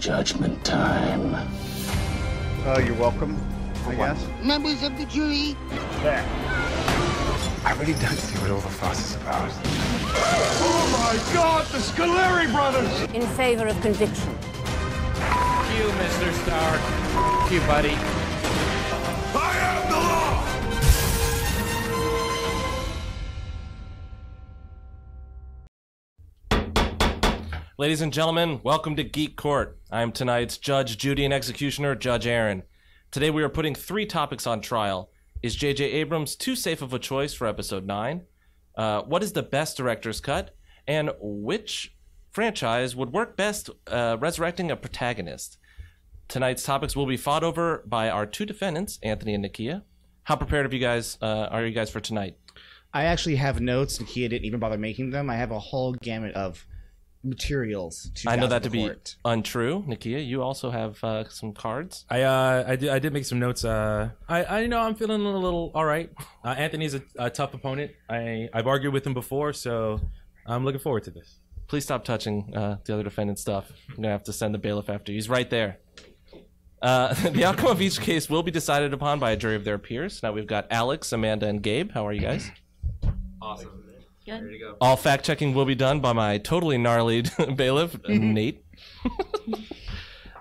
Judgment time. You're welcome, I guess. Members of the jury. There. I really don't see what all the fuss is about. Oh my God, the Scoleri brothers! In favor of conviction. You, Mr. Stark. You, buddy. I am the law! Ladies and gentlemen, welcome to Geek Court. I am tonight's Judge, Judy, and Executioner, Judge Aaron. Today we are putting 3 topics on trial. Is J.J. Abrams too safe of a choice for Episode 9? What is the best director's cut? And which franchise would work best resurrecting a protagonist? Tonight's topics will be fought over by our 2 defendants, Anthony and Nakia. How prepared are you guys for tonight? I actually have notes. Nakia didn't even bother making them. I have a whole gamut of materials. I know that to be untrue. Nakia, you also have some cards. I did make some notes. I know I'm feeling a little all right. Anthony's a tough opponent. I've argued with him before, so I'm looking forward to this. Please stop touching the other defendant's stuff. I'm gonna have to send the bailiff after you. He's right there. The outcome of each case will be decided upon by a jury of their peers. Now we've got Alex, Amanda, and Gabe. How are you guys? Awesome. Good. Ready to go. All fact-checking will be done by my totally gnarly bailiff, Nate.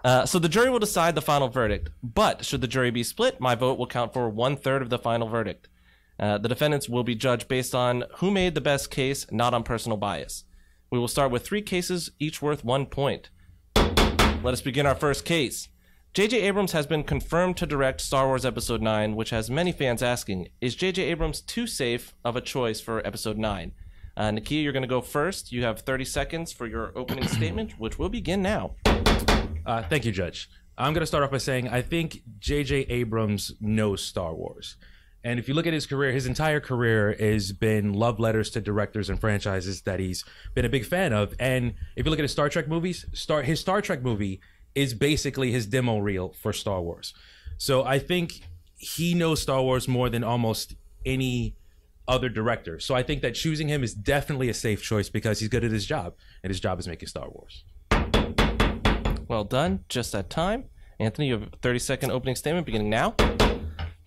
So the jury will decide the final verdict. But should the jury be split, my vote will count for 1/3 of the final verdict. The defendants will be judged based on who made the best case, not on personal bias. We will start with 3 cases, each worth 1 point. Let us begin our first case. J.J. Abrams has been confirmed to direct Star Wars Episode 9, which has many fans asking, is J.J. Abrams too safe of a choice for Episode 9? Nakia, you're going to go first. You have 30 seconds for your opening statement, which will begin now. Thank you, Judge. I'm going to start off by saying I think J.J. Abrams knows Star Wars. And if you look at his career, his entire career has been love letters to directors and franchises that he's been a big fan of. And if you look at his Star Trek movies, his Star Trek movie is basically his demo reel for Star Wars. So I think he knows Star Wars more than almost any other director. So I think that choosing him is definitely a safe choice because he's good at his job, and his job is making Star Wars. Well done. Just that time. Anthony, you have a 30-second opening statement beginning now.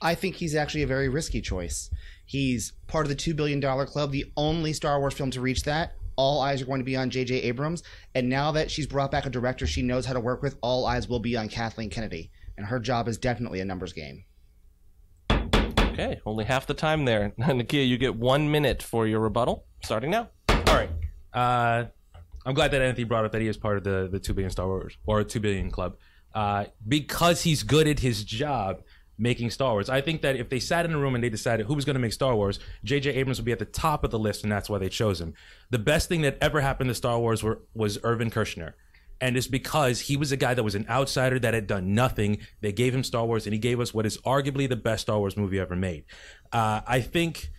I think he's actually a very risky choice. He's part of the $2 billion club, the only Star Wars film to reach that. All eyes are going to be on J.J. Abrams. And now that she's brought back a director she knows how to work with, all eyes will be on Kathleen Kennedy. And her job is definitely a numbers game. Okay, only half the time there. Nakia, you get 1 minute for your rebuttal, starting now. All right. I'm glad that Anthony brought up that he is part of the 2 billion Star Wars, or 2 billion club, because he's good at his job making Star Wars. I think that if they sat in a room and they decided who was going to make Star Wars, J.J. Abrams would be at the top of the list, and that's why they chose him. The best thing that ever happened to Star Wars was Irvin Kershner. And it's because he was a guy that was an outsider that had done nothing. They gave him Star Wars, and he gave us what is arguably the best Star Wars movie ever made. I think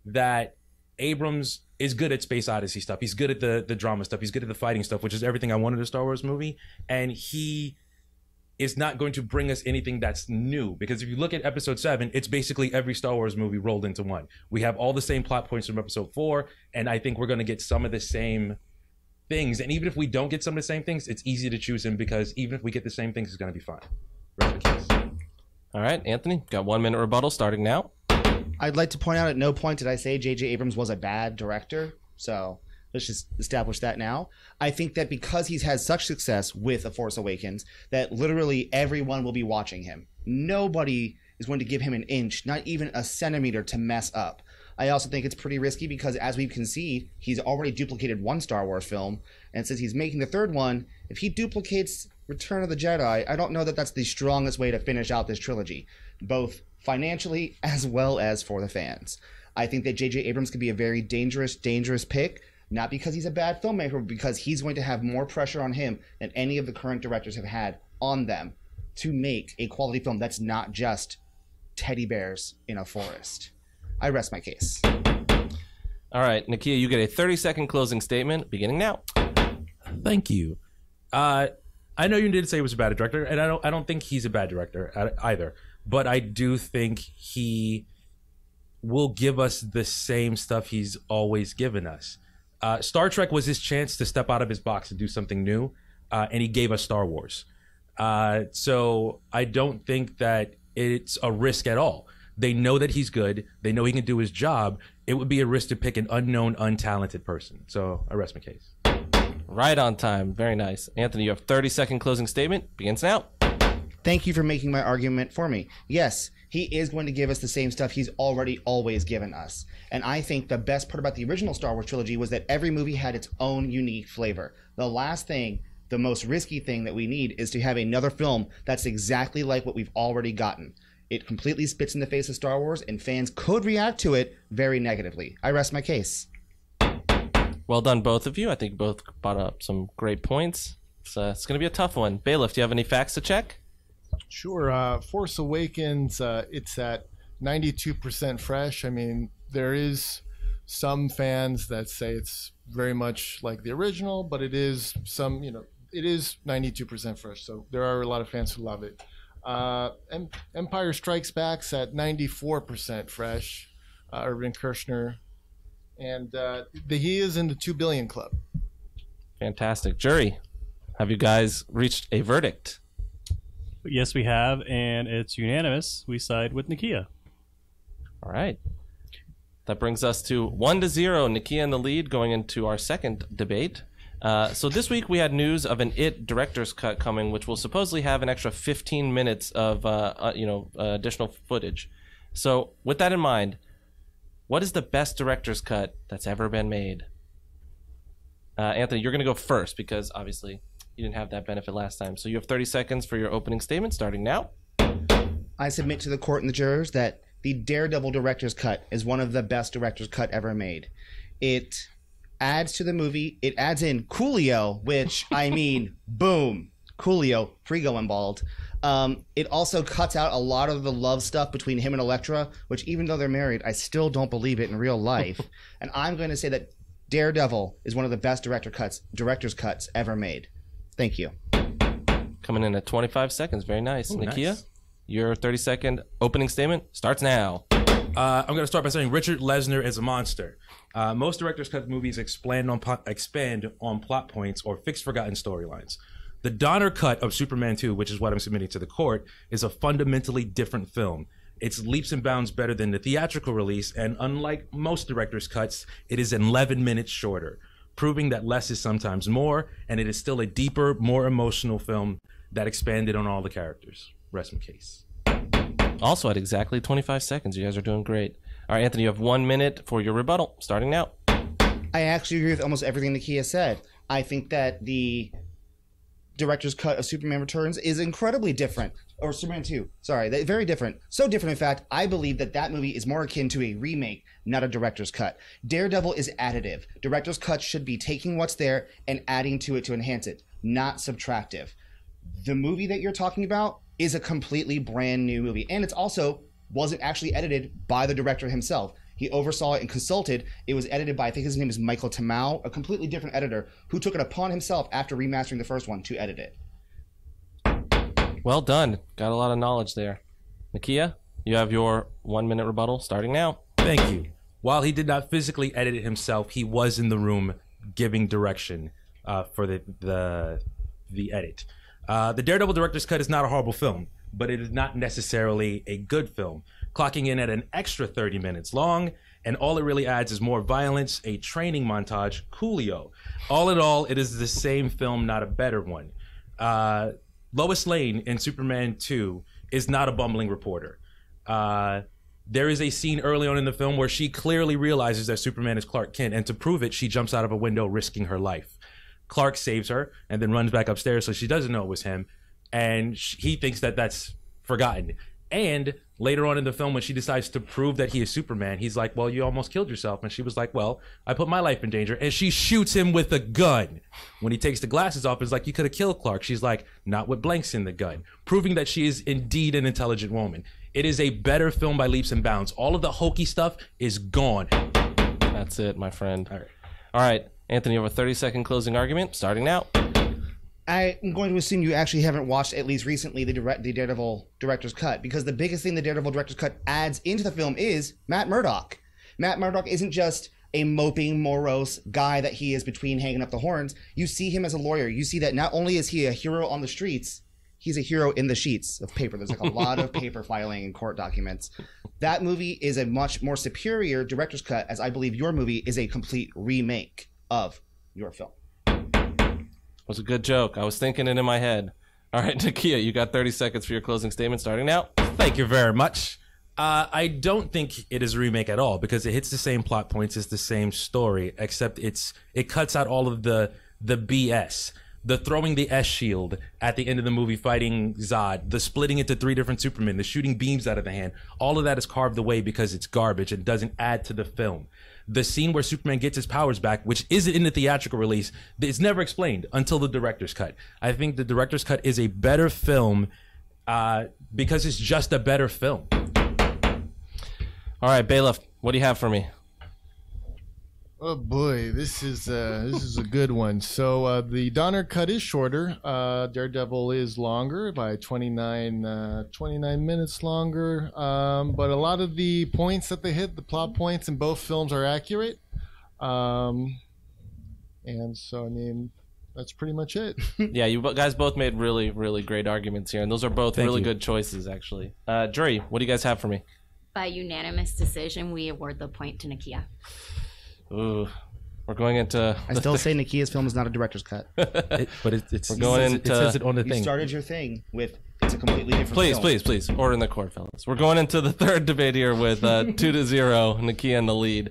that Abrams is good at Space Odyssey stuff. He's good at the drama stuff. He's good at the fighting stuff, which is everything I wanted in a Star Wars movie. And he is not going to bring us anything that's new. Because if you look at Episode 7, it's basically every Star Wars movie rolled into one. We have all the same plot points from Episode 4, and I think we're going to get some of the same things. And even if we don't get some of the same things, it's easy to choose him because even if we get the same things, it's going to be fine. Rest in peace. All right, Anthony, got 1 minute rebuttal starting now. I'd like to point out at no point did I say J.J. Abrams was a bad director. So let's just establish that now. I think that because he's had such success with A Force Awakens, that literally everyone will be watching him. Nobody is going to give him an inch, not even a centimeter to mess up. I also think it's pretty risky because, as we concede, he's already duplicated 1 Star Wars film, and since he's making the 3rd one, if he duplicates Return of the Jedi, I don't know that that's the strongest way to finish out this trilogy, both financially as well as for the fans. I think that J.J. Abrams could be a very dangerous pick, not because he's a bad filmmaker, but because he's going to have more pressure on him than any of the current directors have had on them to make a quality film that's not just teddy bears in a forest. I rest my case. All right, Nakia, you get a 30-second closing statement beginning now. Thank you. I know you didn't say he was a bad director, and I don't think he's a bad director either. But I do think he will give us the same stuff he's always given us. Star Trek was his chance to step out of his box and do something new. and he gave us Star Wars. So I don't think that it's a risk at all. They know that he's good. They know he can do his job. It would be a risk to pick an unknown, untalented person. So I rest my case. Right on time. Very nice. Anthony, you have 30-second closing statement. Begins now. Thank you for making my argument for me. Yes, he is going to give us the same stuff he's already always given us. And I think the best part about the original Star Wars trilogy was that every movie had its own unique flavor. The last thing, the most risky thing that we need is to have another film that's exactly like what we've already gotten. It completely spits in the face of Star Wars, and fans could react to it very negatively. I rest my case. Well done, both of you. I think you both brought up some great points. It's going to be a tough one. Bailiff, do you have any facts to check? Sure. Force Awakens, it's at 92% fresh. I mean, there is some fans that say it's very much like the original, but it is it is 92% fresh. So there are a lot of fans who love it. Empire Strikes Back's at 94% fresh. Irvin Kershner, and he is in the 2 billion club. Fantastic. Jury, have you guys reached a verdict? Yes, we have, and it's unanimous. We side with Nakia. All right. That brings us to 1-0. Nakia in the lead going into our second debate. So this week we had news of an It director's cut coming, which will supposedly have an extra 15 minutes of additional footage. So with that in mind, what is the best director's cut that's ever been made? Anthony, you're going to go first because obviously you didn't have that benefit last time. So you have 30 seconds for your opening statement starting now. I submit to the court and the jurors that the Daredevil director's cut is one of the best director's cut ever made. It adds to the movie. It adds in Coolio, which, I mean, boom. Coolio, Frigo and bald. It also cuts out a lot of the love stuff between him and Elektra, which even though they're married, I still don't believe it in real life. And I'm going to say that Daredevil is one of the best director's cuts ever made. Thank you. Coming in at 25 seconds. Very nice. Ooh, Nakia, nice. your 30-second opening statement starts now. I'm going to start by saying Richard Lesnar is a monster. Most director's cut movies expand on plot points or fix forgotten storylines. The Donner cut of Superman 2, which is what I'm submitting to the court, is a fundamentally different film. It's leaps and bounds better than the theatrical release, and unlike most director's cuts, it is 11 minutes shorter, proving that less is sometimes more, and it is still a deeper, more emotional film that expanded on all the characters. Rest in case. Also at exactly 25 seconds. You guys are doing great. All right, Anthony, you have 1 minute for your rebuttal, starting now. I actually agree with almost everything Nakia said. I think that the director's cut of Superman Returns is incredibly different. Or Superman 2, sorry, very different. So different, in fact, I believe that that movie is more akin to a remake, not a director's cut. Daredevil is additive. Director's cut should be taking what's there and adding to it to enhance it, not subtractive. The movie that you're talking about is a completely brand new movie. And it's also wasn't actually edited by the director himself. He oversaw it and consulted. It was edited by, I think his name is Michael Tamau, a completely different editor who took it upon himself after remastering the first one to edit it. Well done. Got a lot of knowledge there. Nakia, you have your 1 minute rebuttal starting now. Thank you. While he did not physically edit it himself, he was in the room giving direction for the edit. The Daredevil director's cut is not a horrible film, but it is not necessarily a good film, clocking in at an extra 30 minutes long, and all it really adds is more violence, a training montage, Coolio. All in all, it is the same film, not a better one. Lois Lane in Superman 2 is not a bumbling reporter. There is a scene early on in the film where she clearly realizes that Superman is Clark Kent, and to prove it, she jumps out of a window risking her life. Clark saves her and then runs back upstairs so she doesn't know it was him, and he thinks that that's forgotten. And later on in the film, when she decides to prove that he is Superman, he's like, well, you almost killed yourself. And she was like, well, I put my life in danger. And she shoots him with a gun. When he takes the glasses off, it's like, you could have killed Clark. She's like, not with blanks in the gun, proving that she is indeed an intelligent woman. It is a better film by leaps and bounds. All of the hokey stuff is gone. That's it, my friend. All right. Anthony, you have a 30-second closing argument starting now. I'm going to assume you actually haven't watched, at least recently, the Daredevil director's cut, because the biggest thing the Daredevil director's cut adds into the film is Matt Murdock. Matt Murdock isn't just a moping, morose guy that he is between hanging up the horns. You see him as a lawyer. You see that not only is he a hero on the streets, he's a hero in the sheets of paper. There's like a lot of paper filing and court documents. That movie is a much more superior director's cut, as I believe your movie is a complete remake of your film. It was a good joke. I was thinking it in my head. All right, Nakia, you got 30 seconds for your closing statement starting now. Thank you very much. I don't think it is a remake at all because it hits the same plot points, it's the same story, except it cuts out all of the BS. The throwing the S shield at the end of the movie fighting Zod, the splitting into 3 different Supermen, the shooting beams out of the hand, all of that is carved away because it's garbage and doesn't add to the film. The scene where Superman gets his powers back, which isn't in the theatrical release, it's never explained until the director's cut. I think the director's cut is a better film because it's just a better film. All right, Bailiff, what do you have for me? Oh boy, this is a good one. So the Donner cut is shorter. Daredevil is longer by 29 minutes longer. But a lot of the points that they hit, the plot points in both films, are accurate. And so I mean, that's pretty much it. Yeah, you guys both made really, really great arguments here, and those are both really good choices, actually. Jury, what do you guys have for me? By unanimous decision, we award the point to Nakia. Ooh, we're going into. I still say Nakia's film is not a director's cut. We're going into. It says it on the You thing. started your thing with it's a completely different film. Please, order in the court, fellas. We're going into the third debate here with 2-0, Nakia in the lead.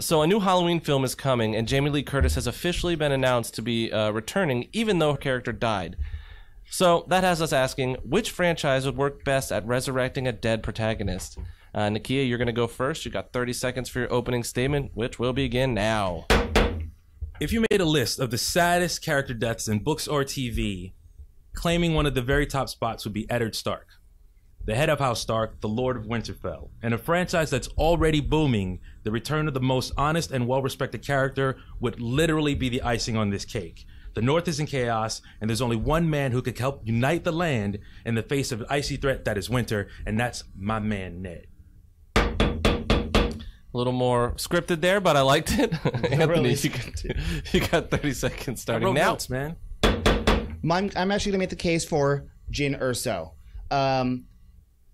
So a new Halloween film is coming, and Jamie Lee Curtis has officially been announced to be returning, even though her character died. So that has us asking, which franchise would work best at resurrecting a dead protagonist? Nakia, you're going to go first. You got 30 seconds for your opening statement, which will begin now. If you made a list of the saddest character deaths in books or TV, claiming one of the very top spots would be Eddard Stark, the head of House Stark, the Lord of Winterfell. In a franchise that's already booming, the return of the most honest and well-respected character would literally be the icing on this cake. The North is in chaos, and there's only one man who could help unite the land in the face of an icy threat that is winter, and that's my man, Ned. A little more scripted there, but I liked it. Anthony, you got 30 seconds starting now. Notes, man. I'm actually going to make the case for Jyn Erso.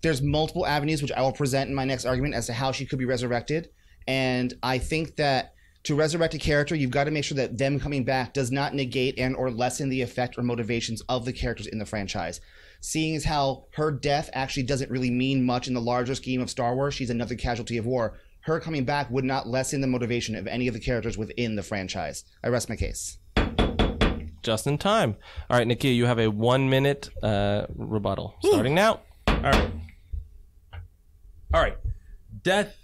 There's multiple avenues which I will present in my next argument as to how she could be resurrected. And I think that to resurrect a character, you've got to make sure that them coming back does not negate and or lessen the effect or motivations of the characters in the franchise. Seeing as how her death actually doesn't really mean much in the larger scheme of Star Wars, she's another casualty of war. Her coming back would not lessen the motivation of any of the characters within the franchise. I rest my case. Just in time. All right, Nakia, you have a 1-minute rebuttal. Starting now. All right. Death,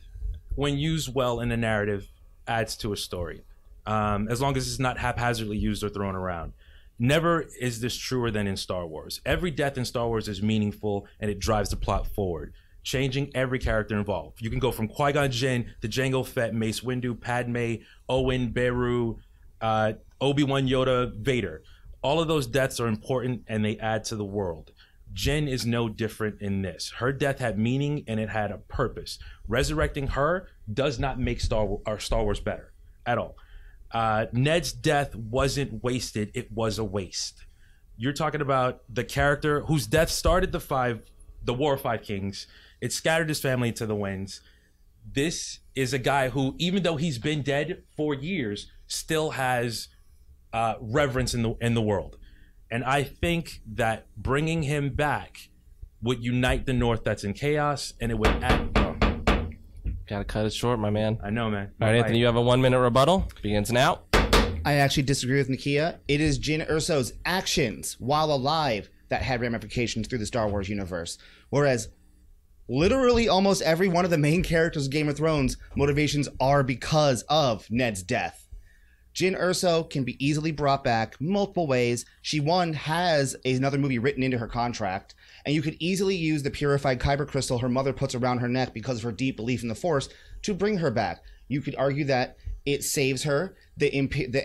when used well in a narrative, adds to a story. As long as it's not haphazardly used or thrown around. Never is this truer than in Star Wars. Every death in Star Wars is meaningful and it drives the plot forward, changing every character involved. You can go from Qui-Gon Jinn to Jango Fett, Mace Windu, Padme, Owen, Beru, Obi-Wan, Yoda, Vader. All of those deaths are important and they add to the world. Jyn is no different in this. Her death had meaning and it had a purpose. Resurrecting her does not make Star Wars better at all. Ned's death wasn't wasted, it was a waste. You're talking about the character whose death started the War of Five Kings. It scattered his family to the winds. This is a guy who, even though he's been dead for years, still has reverence in the world. And I think that bringing him back would unite the North that's in chaos, and it would add... Gotta cut it short, my man. I know, man. All right, Anthony, you have a 1-minute rebuttal. Begins now. I actually disagree with Nakia. It is Jyn Erso's actions while alive that had ramifications through the Star Wars universe. Whereas literally almost every one of the main characters of Game of Thrones motivations are because of Ned's death. Jyn Erso can be easily brought back multiple ways. She, one, has another movie written into her contract, and you could easily use the purified kyber crystal her mother puts around her neck because of her deep belief in the Force to bring her back. You could argue that it saves her, the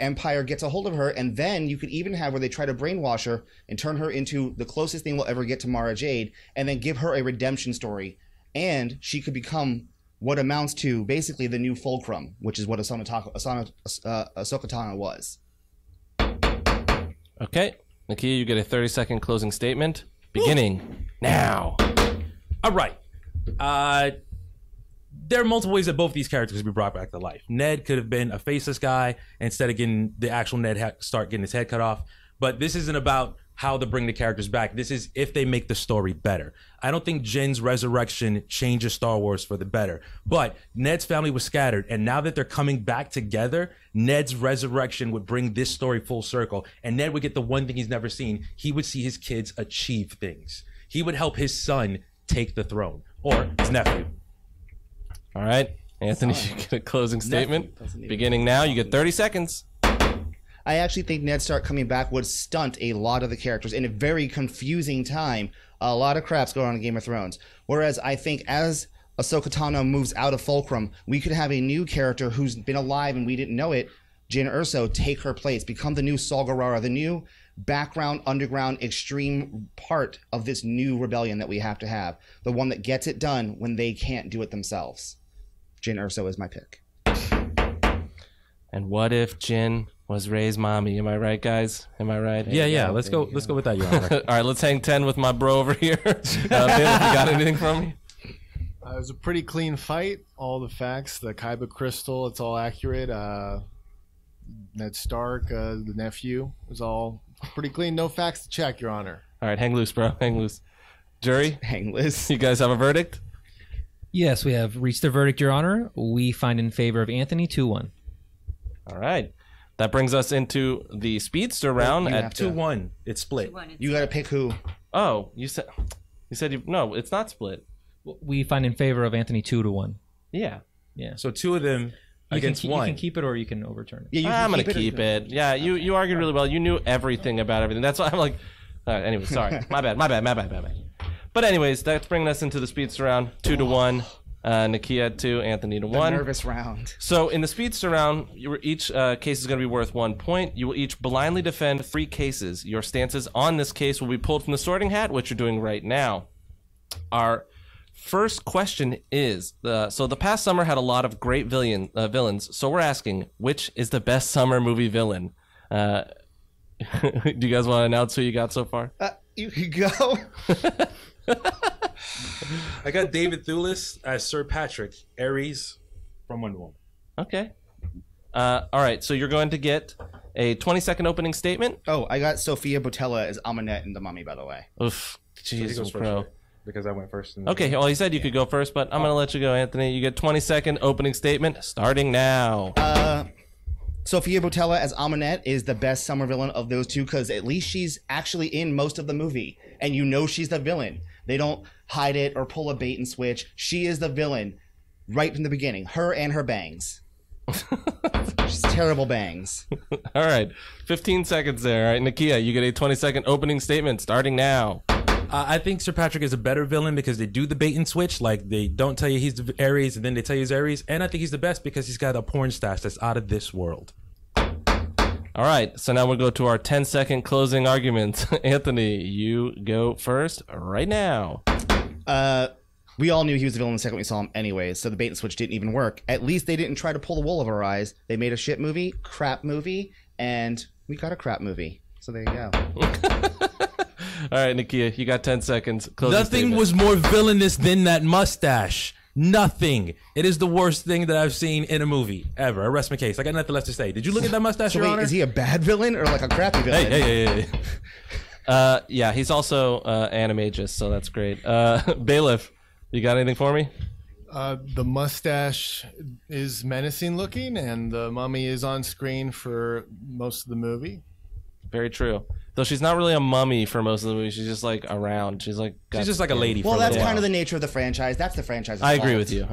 Empire gets a hold of her, and then you could even have where they try to brainwash her and turn her into the closest thing we'll ever get to Mara Jade, and then give her a redemption story. And she could become what amounts to basically the new Fulcrum, which is what Ahsoka Tano was. Okay. Nakia, you get a 30-second closing statement. Beginning now. All right. There are multiple ways that both these characters could be brought back to life. Ned could have been a faceless guy. Instead of getting the actual Ned start getting his head cut off. But this isn't about how to bring the characters back. This is if they make the story better. I don't think Jin's resurrection changes Star Wars for the better. But Ned's family was scattered, and now that they're coming back together, Ned's resurrection would bring this story full circle. And Ned would get the one thing he's never seen. He would see his kids achieve things. He would help his son take the throne, or his nephew. All right. Anthony, you get a closing statement. Beginning now. You get 30 seconds. I actually think Ned Stark coming back would stunt a lot of the characters in a very confusing time. A lot of crap's going on in Game of Thrones. Whereas I think as Ahsoka Tano moves out of Fulcrum, we could have a new character who's been alive and we didn't know it, Jyn Erso, take her place, become the new Saw Gerrera, the new background, underground, extreme part of this new rebellion that we have to have. The one that gets it done when they can't do it themselves. Jyn Erso is my pick. And what if Jyn was Rey's mommy? Am I right, guys? Am I right? Yeah. Let's go with that, Your Honor. All right, let's hang 10 with my bro over here. Bill, if you got anything from me? It was a pretty clean fight. All the facts, the Kyber crystal, it's all accurate. Ned Stark, the nephew, was all pretty clean. No facts to check, Your Honor. All right, hang loose, bro. Hang loose. Jury? Hang loose. You guys have a verdict? Yes, we have reached a verdict, Your Honor. We find in favor of Anthony 2-1. All right. That brings us into the speedster round at 2-1. It's split. You got to pick who. Oh, you said no, it's not split. We find in favor of Anthony 2-1. Yeah. So two of them against one. You can keep it or you can overturn it. Yeah, I'm going to keep it. Yeah, you argued really well. You knew everything about everything. That's why I'm like, anyway, sorry. My bad. But anyways, that's bringing us into the speedster round, 2-1. Nakia 2, Anthony 1. Nervous round. So in the speedster round, each case is going to be worth 1 point. You will each blindly defend 3 cases. Your stances on this case will be pulled from the sorting hat, which you're doing right now. Our first question is, so the past summer had a lot of great villains. So we're asking, which is the best summer movie villain? Do you guys want to announce who you got so far? You can go. I got David Thewlis as Sir Patrick, Ares from Wonder Woman. Okay. All right, so you're going to get a 20-second opening statement. Oh, I got Sophia Boutella as Amunet in The Mummy, by the way. Oof. Jesus, so bro. Because I went first. Okay, well, he said you could go first, but I'm going to let you go, Anthony. You get 20-second opening statement starting now. Sophia Boutella as Amunet is the best summer villain of those two because at least she's actually in most of the movie, and you know she's the villain. They don't hide it or pull a bait and switch. She is the villain right from the beginning. Her and her bangs. She's terrible bangs. All right, 15 seconds there. All right, Nakia, you get a 20-second opening statement starting now. I think Sir Patrick is a better villain because they do the bait and switch. Like, they don't tell you he's the Ares, and then they tell you he's Ares. And I think he's the best because he's got a porn stash that's out of this world. All right, so now we'll go to our 10-second closing argument. Anthony, you go first right now. We all knew he was the villain the second we saw him anyway, so the bait and switch didn't even work. At least they didn't try to pull the wool over our eyes. They made a shit movie, crap movie, and we got a crap movie. So there you go. All right, Nakia, you got 10 seconds. Closing Nothing statement. was more villainous than that mustache. Nothing. It is the worst thing that I've seen in a movie ever. I rest my case. I got nothing left to say. Did you look at that mustache, So Your wait, Honor? is he a bad villain or like a crappy villain? Hey. Yeah, he's also animagus, so that's great. Bailiff, you got anything for me? The mustache is menacing looking, and the mummy is on screen for most of the movie. Very true. Though she's not really a mummy for most of the movie. She's just like around. She's just like a lady. Well, for that's a little kind of while. the nature of the franchise. That's the franchise's I agree fault. with you.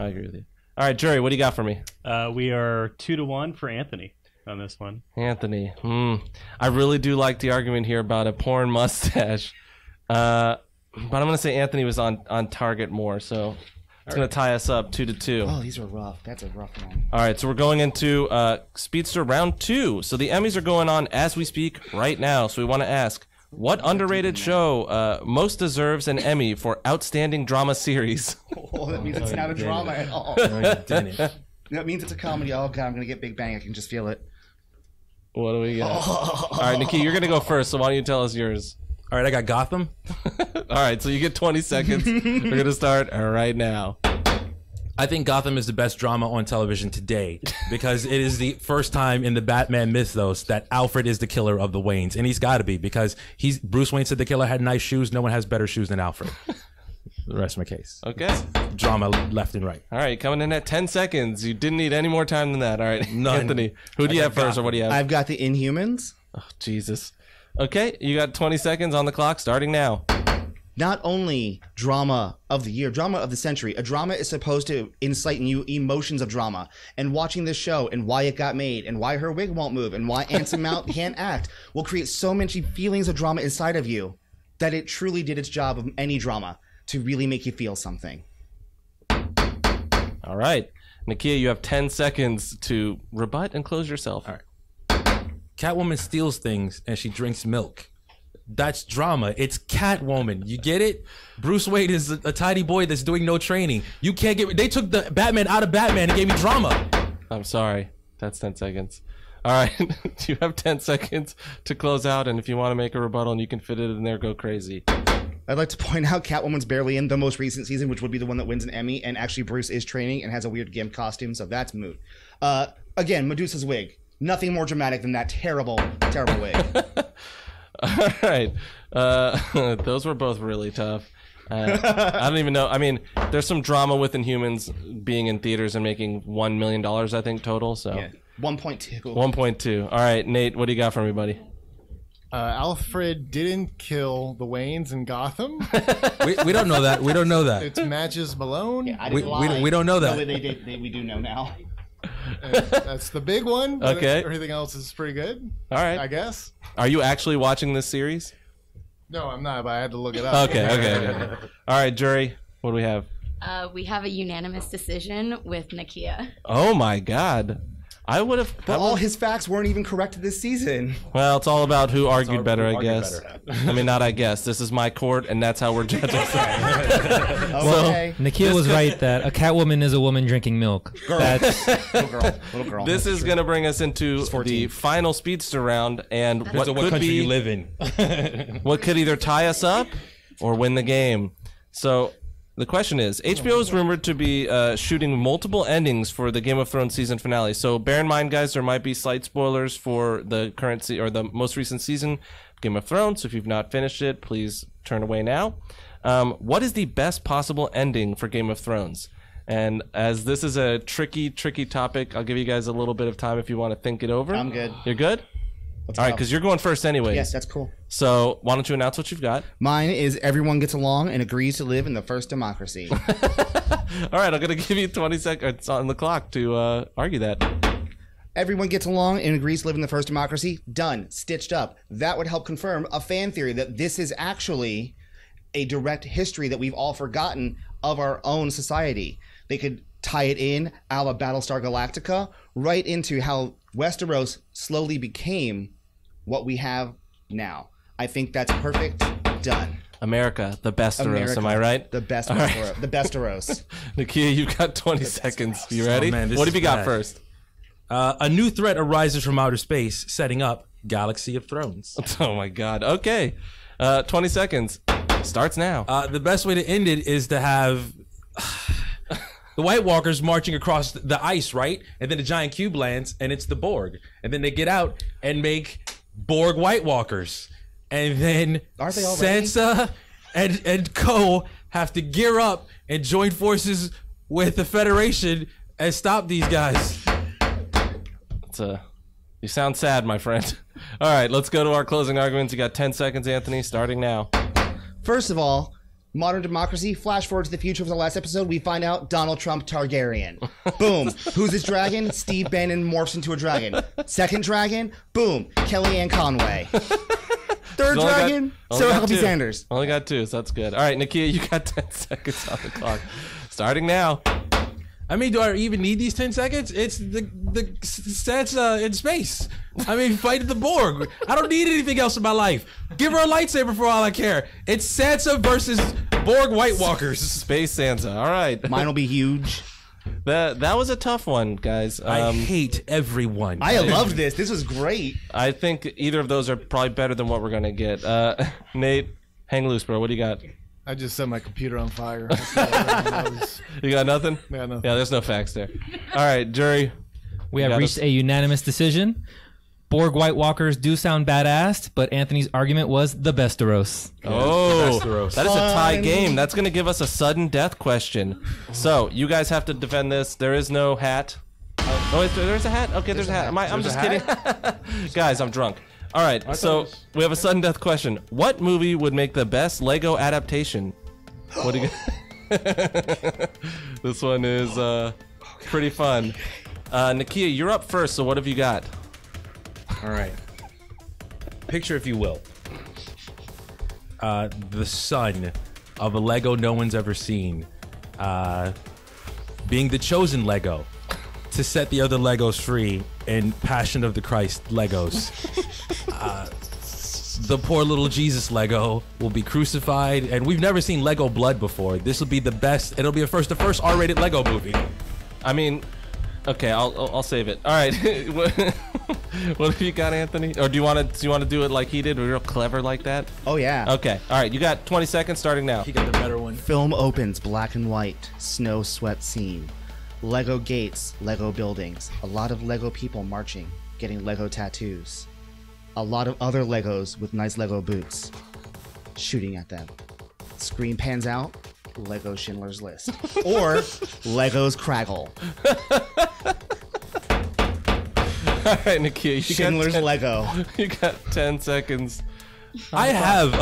All right, Jury, what do you got for me? We are 2-1 for Anthony on this one. Anthony. I really do like the argument here about a porn mustache. But I'm going to say Anthony was on target more, so it's going to tie us up 2-2. Oh, these are rough. That's a rough one. All right, so we're going into Speedster round 2. So the Emmys are going on as we speak right now. So we want to ask, What underrated show most deserves an Emmy for outstanding drama series? Oh, that means it's not a drama at all. No, you didn't. That means it's a comedy. Oh god, I'm gonna get Big Bang. I can just feel it. What do we got? All right, Nikki, you're gonna go first. So why don't you tell us yours? All right, I got Gotham. All right, so you get 20 seconds. We're gonna start right now. I think Gotham is the best drama on television today because it is the first time in the Batman mythos that Alfred is the killer of the Waynes, and he's got to be because Bruce Wayne said the killer had nice shoes. No one has better shoes than Alfred. The rest of my case. Okay. Drama left and right. All right, coming in at 10 seconds. You didn't need any more time than that. All right, None. Anthony, who do you have first, or what do you have? I've got the Inhumans. Oh, Jesus. Okay, you got 20 seconds on the clock, starting now. Not only drama of the year, drama of the century. A drama is supposed to incite in you emotions of drama. And watching this show and why it got made and why her wig won't move and why Anson Mount can't act will create so many feelings of drama inside of you that it truly did its job of any drama to really make you feel something. All right. Nakia, you have 10 seconds to rebut and close yourself. All right. Catwoman steals things and she drinks milk. That's drama. It's Catwoman. You get it? Bruce Wayne is a tiny boy that's doing no training. You can't get. They took the Batman out of Batman and gave me drama. I'm sorry. That's 10 seconds. All right. You have 10 seconds to close out, and if you want to make a rebuttal and you can fit it in there, go crazy. I'd like to point out Catwoman's barely in the most recent season, which would be the one that wins an Emmy, and actually Bruce is training and has a weird gimp costume, so that's moot. Again, Medusa's wig. Nothing more dramatic than that terrible, terrible wig. All right. Those were both really tough. I don't even know. I mean, there's some drama with Inhumans being in theaters and making $1 million, I think, total. So Yeah, 1.2. 1.2. All right, Nate, what do you got for me, buddy? Alfred didn't kill the Waynes in Gotham. We don't know that. We don't know that. It's Matches Malone. Yeah, I didn't lie. We don't know that. No, we do know now. That's the big one. But Okay. Everything else is pretty good. All right. I guess. Are you actually watching this series? No, I'm not, but I had to look it up. Okay. All right, jury, what do we have? We have a unanimous decision with Nakia. Oh, my God. I would have... But all his facts weren't even correct this season. Well, it's all about who argued better, I argued guess. I mean, not I guess. This is my court, and that's how we're judging. Okay. Nakia was right that a Catwoman is a woman drinking milk. That's Little girl. This is going to bring us into the final speedster round, and what So what could country be you live in? what could either tie us up or win the game. So the question is, HBO is rumored to be shooting multiple endings for the Game of Thrones season finale. So bear in mind, guys, there might be slight spoilers for the current or the most recent season of Game of Thrones. So if you've not finished it, please turn away now. What is the best possible ending for Game of Thrones? And as this is a tricky topic, I'll give you guys a little bit of time if you want to think it over. I'm good. You're good? Let's All right, go. because you're going first anyways. Yes, that's cool. So why don't you announce what you've got? Mine is everyone gets along and agrees to live in the first democracy. All right, I'm going to give you 20 seconds on the clock to argue that. Everyone gets along and agrees to live in the first democracy. Done. Stitched up. That would help confirm a fan theory that this is actually a direct history that we've all forgotten of our own society. They could tie it in a la Battlestar Galactica right into how Westeros slowly became what we have now. I think that's perfect. Done. America, the besteros, am I right? The best, right. the besteros. Nakia, you've got 20 seconds. You ready? Oh, man, this what have is you got bad. first? A new threat arises from outer space, setting up Galaxy of Thrones. Oh, my God. Okay. 20 seconds. Starts now. The best way to end it is to have the White Walkers marching across the ice, right? And then a giant cube lands, and it's the Borg. And then they get out and make Borg White Walkers. And then Aren't they already? Sansa and co have to gear up and join forces with the Federation and stop these guys. You sound sad, my friend. All right, let's go to our closing arguments. You got 10 seconds, Anthony, starting now. First of all, modern democracy, flash forward to the future for the last episode, we find out Donald Trump Targaryen. Boom. Who's his dragon? Steve Bannon morphs into a dragon. Second dragon? Boom. Kellyanne Conway. Third Only got- dragon? only Sarah got Huckabee two. Sanders. Only got 2, so that's good. All right, Nakia, you got 10 seconds on the clock. Starting now. I mean, do I even need these 10 seconds? It's the Sansa in space. I mean, fight the Borg. I don't need anything else in my life. Give her a lightsaber for all I care. It's Sansa versus Borg White Walkers. Space Sansa. All right. Mine will be huge. That was a tough one, guys. I hate everyone. I loved this. This was great. I think either of those are probably better than what we're gonna get. Nate, hang loose, bro. What do you got? I just set my computer on fire. You got nothing? Yeah, nothing. Yeah, there's no facts there. All right, jury. We have reached a unanimous decision. Borg White Walkers do sound badass, but Anthony's argument was the Besteros. Oh, Westeros. that is a tie game. That's going to give us a sudden death question. So you guys have to defend this. There is no hat. Oh, there's a hat? Okay, there's a hat. I'm just kidding. Guys, I'm drunk. All right, so we have a sudden death question. What movie would make the best Lego adaptation? What do you This one is pretty fun. Nakia, you're up first, so what have you got? All right. Picture, if you will, the son of a Lego no one's ever seen, being the chosen Lego to set the other Legos free in Passion of the Christ Legos. The poor little Jesus Lego will be crucified, and we've never seen Lego blood before. This will be the best. It'll be the first R-rated Lego movie. I mean, okay, I'll save it. All right, what have you got, Anthony? Or do you want to do it like he did, real clever like that? Oh yeah. Okay, all right, you got 20 seconds starting now. He got the better one. Film opens black and white, snow swept scene. Lego gates, Lego buildings. A lot of Lego people marching, getting Lego tattoos. A lot of other Legos with nice Lego boots, shooting at them. Screen pans out. Lego Schindler's List or Lego's Craggle. All right, Nakia, you Schindler's Lego. You got 10 seconds. I have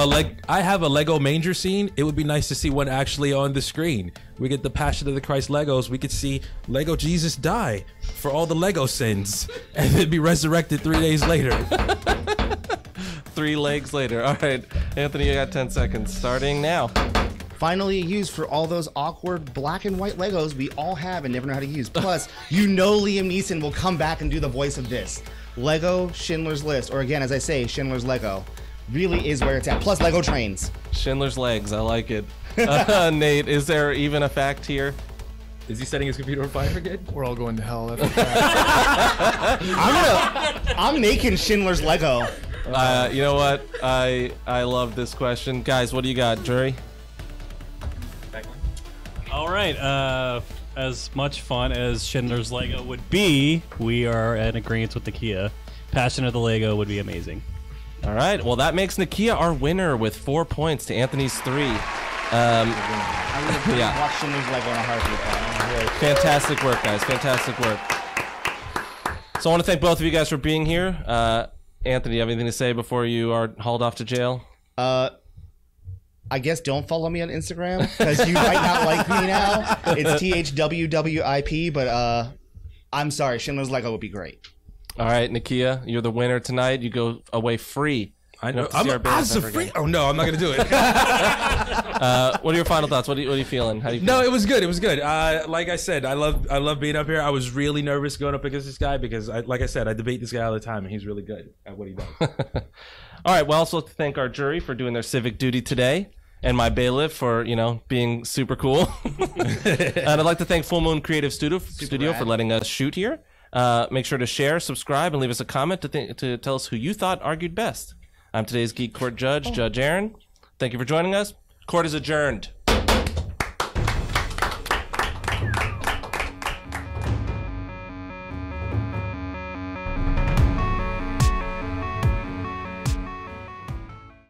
a Lego manger scene. It would be nice to see one actually on the screen. We get the Passion of the Christ Legos. We could see Lego Jesus die for all the Lego sins and then be resurrected 3 days later. 3 legs later. All right, Anthony, you got 10 seconds starting now. Finally used for all those awkward black and white Legos we all have and never know how to use. Plus, you know Liam Neeson will come back and do the voice of this. Lego Schindler's List, or again, as I say, Schindler's Lego, really is where it's at. Plus, Lego trains. Schindler's legs, I like it. Nate, is there even a fact here? Is he setting his computer on fire again? We're all going to hell. That's a fact. I'm making Schindler's Lego. You know what? I love this question. Guys, what do you got, jury? All right. As much fun as Schindler's Lego would be, we are in agreement with Nakia. Passion of the Lego would be amazing. All right. Well, that makes Nakia our winner with 4 points to Anthony's 3. Yeah. Watch Schindler's Lego in a heartbeat. Fantastic work, guys. Fantastic work. So I want to thank both of you guys for being here. Anthony, you have anything to say before you are hauled off to jail? I guess don't follow me on Instagram because you might not like me now. It's THWWIP, but I'm sorry. Schindler's Lego would be great. All right, Nakia, you're the winner tonight. You go away free. I know. I'm free. Oh no, I'm not gonna do it. What are your final thoughts? What are you feeling? How do you feel? No, it was good. It was good. Like I said, I love being up here. I was really nervous going up against this guy because, like I said, I debate this guy all the time, and he's really good at what he does. All right. Well, also to thank our jury for doing their civic duty today, and my bailiff for being super cool. And I'd like to thank Full Moon Creative Studio for letting us shoot here. Make sure to share, subscribe, and leave us a comment to tell us who you thought argued best. I'm today's Geek Court Judge, Judge Aaron. Thank you for joining us. Court is adjourned.